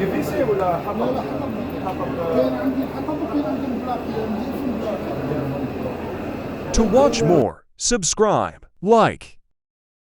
يفيسي ولا حطب؟ لا حطب. كان عندي حطب وكان عندي بلاك. To watch more, subscribe, like,